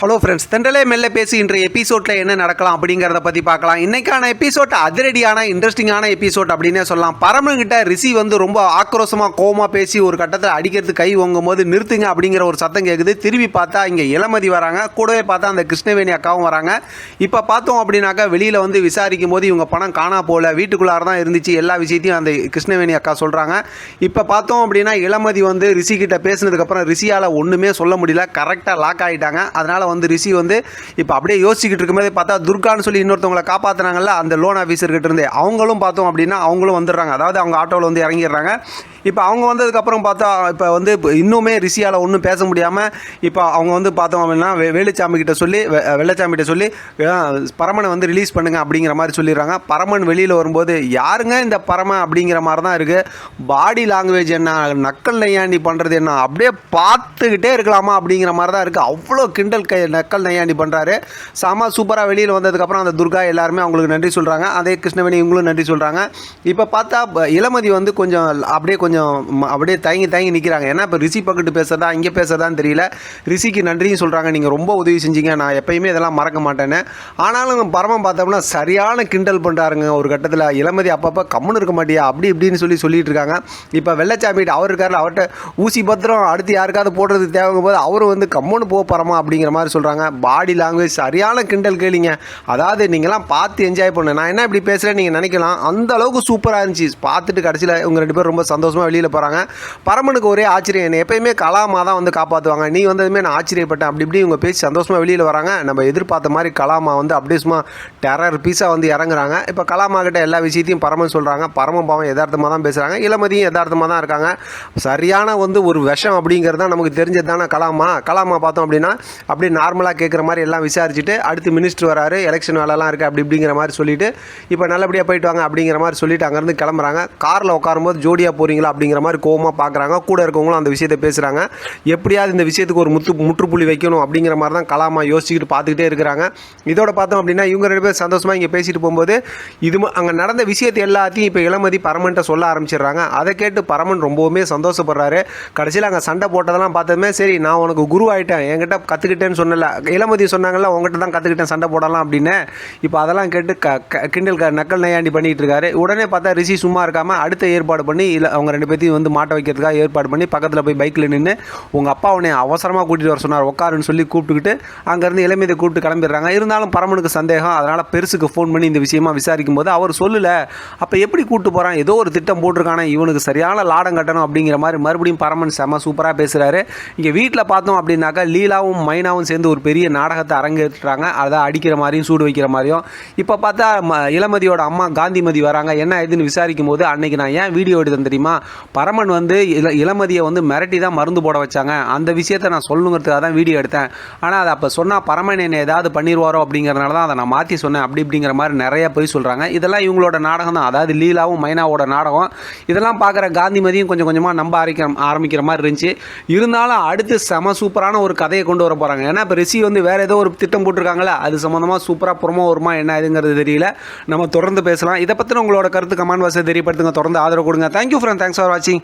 Hello friends, தென்றலே மெல்ல பேசி இன்றைய எபிசோடில் என்ன நடக்கலாம் அப்படிங்கிறத பற்றி பார்க்கலாம். இன்றைக்கான எபிசோட் அதிரடியான இன்ட்ரெஸ்டிங்கான எபிசோட் அப்படின்னே சொல்லலாம். பரமன்கிட்ட ரிஷி வந்து ரொம்ப ஆக்ரோஷமாக கோவமாக பேசி ஒரு கட்டத்தில் அடிக்கிறதுக்கு கை ஓங்கும் போது நிறுத்துங்க அப்படிங்கிற ஒரு சத்தம் கேட்குது. திரும்பி பார்த்தா இங்கே இளமதி வராங்க, கூடவே பார்த்தா அந்த கிருஷ்ணவேணி அக்காவும் வராங்க. இப்போ பார்த்தோம் அப்படின்னாக்கா வெளியில் வந்து விசாரிக்கும் போது இவங்க பணம் காணா போகல, வீட்டுக்குள்ளார தான் இருந்துச்சு, எல்லா விஷயத்தையும் அந்த கிருஷ்ணவேணி அக்கா சொல்கிறாங்க. இப்போ பார்த்தோம் அப்படின்னா இளமதி வந்து ரிஷி கிட்ட பேசினதுக்கப்புறம் ரிஷியால் ஒன்றுமே சொல்ல முடியல, கரெக்டாக லாக் ஆகிட்டாங்க. அதனால் வந்து ரிஷி வந்து இப்போ அப்படியே யோசிச்சுக்கிட்டு இருக்கும்போது பார்த்தா துர்கான்னு சொல்லி இன்னொருத்தவங்களை காப்பாற்றினாங்கல்ல அந்த லோன் ஆஃபீஸர்கிட்ட இருந்து, அவங்களும் பார்த்தோம் அப்படின்னா அவங்களும் வந்துடுறாங்க. அதாவது அவங்க ஆட்டோவில் வந்து இறங்கிடுறாங்க. இப்போ அவங்க வந்ததுக்கப்புறம் பார்த்தா இப்போ வந்து இன்னுமே ரிஷியால் ஒன்றும் பேச முடியாமல் இப்போ அவங்க வந்து பார்த்தோம் அப்படின்னா வேலுச்சாமிக்கிட்ட சொல்லி வெள்ளச்சாமிகிட்ட சொல்லி பரமனை வந்து ரிலீஸ் பண்ணுங்க அப்படிங்கிற மாதிரி சொல்லிடுறாங்க. பரமன் வெளியில் வரும்போது யாருங்க இந்த பரமன் அப்படிங்கிற மாதிரி தான் இருக்குது. பாடி லாங்குவேஜ் என்ன, நக்கல் நையாண்டி பண்ணுறது என்ன, அப்படியே பார்த்துக்கிட்டே இருக்கலாமா அப்படிங்கிற மாதிரி தான் இருக்குது. அவ்வளோ கிண்டல் நக்கல் நையாண்டி பண்ணுறாரு. சாமா சூப்பராக வெளியில் வந்ததுக்கப்புறம் அந்த துர்கா எல்லாருமே அவங்களுக்கு நன்றி சொல்கிறாங்க. அதே கிருஷ்ணவேணி இவங்களும் நன்றி சொல்கிறாங்க. இப்போ பார்த்தா இளமதி வந்து அப்படியே தயங்கி நிற்கிறாங்க. ஏன்னா இப்போ ரிஷி பக்கத்து பேசுறதா இங்கே பேசுறதான்னு தெரியல. ரிஷிக்கு நன்றியும் சொல்கிறாங்க, நீங்கள் ரொம்ப உதவி செஞ்சீங்க, நான் எப்பயுமே இதெல்லாம் மறக்க மாட்டேன்னு. ஆனாலும் பரமம் பார்த்தோம்னா சரியான கிண்டல் பண்ணுறாருங்க. ஒரு கட்டத்தில் இளமதி அப்பப்போ கம்முன்னு இருக்க மாட்டியா அப்படி இப்படின்னு சொல்லிட்டு இருக்காங்க. இப்போ வெள்ளச்சாமிகிட்ட அவர் இருக்காரு, அவர்கிட்ட ஊசி பத்திரம் அடுத்து யாருக்காவது போடுறது தேவைங்கும் போது அவரும் வந்து கம்முன்னு போகிறோமா அப்படிங்கிற மாதிரி சொல்கிறாங்க. பாடி லாங்குவேஜ் சரியான கிண்டல் கேளிங்க. அதாவது நீங்களாம் பார்த்து என்ஜாய் பண்ணு. நான் என்ன இப்படி பேசுகிறேன்னு நீங்கள் நினைக்கலாம், அந்த அளவுக்கு சூப்பராக இருந்துச்சு. பார்த்துட்டு கடைசியில் இவங்க ரெண்டு பேரும் ரொம்ப சந்தோஷமாக வெளியில் போகிறாங்க. பரமனுக்கு ஒரே ஆச்சரியம், என்னை எப்பயுமே கலாமா தான் வந்து காப்பாற்றுவாங்க, நீ வந்ததுமே நான் ஆச்சரியப்பட்டேன் அப்படி இப்படி இவங்க பேசி சந்தோஷமாக வெளியில் வராங்க. நம்ம எதிர்பார்த்த மாதிரி கலாமா வந்து அப்படியே சும்மா டெரர் பீஸாக வந்து இறங்குறாங்க. இப்போ கலாமா கிட்ட எல்லா விஷயத்தையும் பரமன் சொல்கிறாங்க. பரமன் பாவம் யதார்த்தமாக தான் பேசுகிறாங்க, இளமதியும் யதார்த்தமாக தான் இருக்காங்க. சரியான வந்து ஒரு விஷம் அப்படிங்கிறது தான் நமக்கு தெரிஞ்சது தானே கலாமா பார்த்தோம் அப்படின்னா அப்படியே நார்மலாக கேட்குற மாதிரி எல்லாம் விசாரிச்சுட்டு அடுத்து மினிஸ்டர் வராரு, எலெக்ஷன் வேலைலாம் இருக்குது அப்படி இப்படிங்கிற மாதிரி சொல்லிவிட்டு இப்போ நல்லபடியாக போயிட்டு வாங்க அப்படிங்கிற மாதிரி சொல்லிவிட்டு அங்கேருந்து கிளம்புறாங்க. காரில் உட்காரும்போது ஜோடியாக போகிறீங்களா அப்படிங்கிற மாதிரி கோவமாக பார்க்குறாங்க. கூட இருக்கவங்களும் அந்த விஷயத்தை பேசுகிறாங்க. எப்படியாவது இந்த விஷயத்துக்கு ஒரு முற்றுப்புள்ளி வைக்கணும் அப்படிங்கிற மாதிரி தான் கலாமா யோசிச்சுக்கிட்டு பார்த்துக்கிட்டே இருக்கிறாங்க. இதோட பார்த்தோம் அப்படின்னா இவங்க ரெண்டு பேர் சந்தோஷமாக இங்கே பேசிட்டு போகும்போது அங்கே நடந்த விஷயத்தை எல்லாத்தையும் இப்போ இளமதி பரமன்ட்ட சொல்ல ஆரம்பிச்சிடுறாங்க. அதை கேட்டு பரமன் ரொம்பவுமே சந்தோஷப்படுறாரு. கடைசியில் அங்கே சண்டை போட்டதெல்லாம் பார்த்ததுமே சரி நான் உனக்கு குரு ஆகிட்டேன், என்கிட்ட கற்றுக்கிட்டேன்னு சொன்னல, இளமதி சொன்னாங்கல்ல உங்ககிட்ட தான் கற்றுக்கிட்டேன் சண்டை போடலாம் அப்படின்னு. இப்போ அதெல்லாம் கேட்டு கிண்டல் நக்கல் நையாண்டி பண்ணிகிட்டு இருக்காரு. உடனே பார்த்தா ரிஷி சும்மா இருக்காமல் அடுத்த ஏற்பாடு பண்ணி அவங்க ரெண்டு பேர்த்தையும் வந்து மாட்ட வைக்கிறதுக்காக ஏற்பாடு பண்ணி பக்கத்தில் போய் பைக்கில் நின்று உங்கள் அப்பா உன்னை அவசரமாக கூட்டிகிட்டு வர சொன்னார், உட்காருன்னு சொல்லி கூப்பிட்டுக்கிட்டு அங்கேருந்து இளமதியை கூப்பிட்டு கிளம்பிடுறாங்க. இருந்தாலும் பரமனுக்கு சந்தேகம். அதனால் பெருசுக்கு ஃபோன் பண்ணி இந்த விஷயமா விசாரிக்கும் போது அவர் சொல்லலை, அப்போ எப்படி கூப்பிட்டு போகிறான், ஏதோ ஒரு திட்டம் போட்டிருக்கானே, இவனுக்கு சரியான லாடம் கட்டணும் அப்படிங்கிற மாதிரி மறுபடியும் பரமன் செம சூப்பராக பேசுகிறாரு. இங்கே வீட்டில் பார்த்தோம் அப்படின்னாக்கா லீலாவும் மைனாவும் சேர்ந்து ஒரு பெரிய நாடகத்தை அரங்கேற்றுறாங்க. அதை அடிக்கிற மாதிரியும் சூடு வைக்கிற மாதிரியும். இப்போ பார்த்தா இளமதியோட அம்மா காந்திமதி வராங்க. என்ன இதுன்னு விசாரிக்கும் போது அன்னைக்கு நான் ஏன் வீடியோ எடுத்தேன் தெரியுமா, பரமன் வந்து இளமதியை வந்து மிரட்டி தான் மருந்து போட வச்சாங்க, அந்த விஷயத்தை நான் சொல்லணுங்கிறதுக்காக தான் வீடியோ எடுத்தேன். ஆனால் அதை அப்போ சொன்னால் பரமன் என்னை ஏதாவது பண்ணிடுவாரோ அப்படிங்கிறதுனால தான் அதை நான் மாற்றி சொன்னேன் அப்படி இப்படிங்கிற மாதிரி நிறைய போய் சொல்கிறாங்க. இதெல்லாம் இவங்களோட நாடகம் தான், அதாவது லீலாவும் மைனாவோட நாடகம். இதெல்லாம் பார்க்குற காந்திமதியும் கொஞ்சம் கொஞ்சமாக நம்ப ஆரம்பிக்கிற மாதிரி இருந்துச்சு. இருந்தாலும் அடுத்து செம சூப்பரான ஒரு கதையை கொண்டு வர போகிறாங்க. ஏன்னா இப்போ ரிஷி வந்து வேறு ஏதோ ஒரு திட்டம் போட்டிருக்காங்களே, அது சம்மந்தமாக சூப்பராக புறமா வருமா என்ன இதுங்கிறது தெரியல. நம்ம தொடர்ந்து பேசலாம். இதை பற்றின உங்களோட கருத்து கமெண்ட் பாக்ஸில் தெரியப்படுத்துங்க. தொடர்ந்து ஆதரவு கொடுங்க. தேங்க்யூ ஃப்ரெண்ட், தேங்க்ஸ் ஃபார் வாட்சிங்.